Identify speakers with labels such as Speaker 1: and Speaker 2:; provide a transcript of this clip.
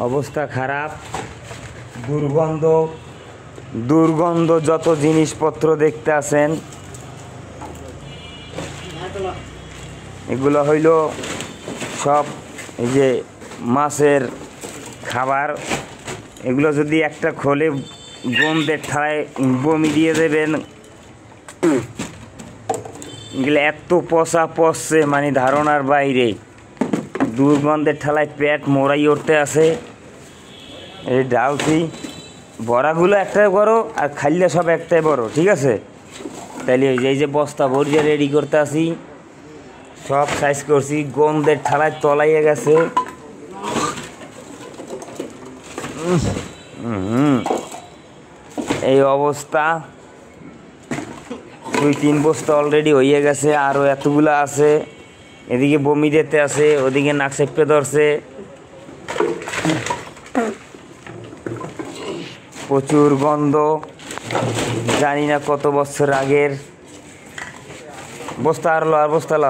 Speaker 1: অবস্থা খারাপ, দুর্গন্ধ যত জিনিসপত্র দেখতে আছেন এগুলো হইল সব এই যে মাছের খাবার। এগুলো যদি একটা খোলে গন্ধের ঠায় বমি দিয়ে দেবেন। এগুলো এত পচা পচছে মানে ধারণার বাইরে, দুর্গন্ধের ঠালায় পেট মোড়াই উঠতে আছে। এই ডালছি বড়াগুলো একটাই বড় আর খাইলে সব একটাই বড়, ঠিক আছে? তাইলে এই যে বস্তা ভরিয়ে রেডি করতে আসি, সব সাইজ করছি, গন্ধের ঠালায় তলাইয়ে গেছে। এই অবস্থা, 2-3 বস্তা অলরেডি হয়ে গেছে, আরও এতগুলো আছে। এদিকে বমি দিতে আছে, ওদিকে নাক চেপে ধরছে, প্রচুর গন্ধ। জানি না কত বছর আগের। বস্তা আর বস্তা ল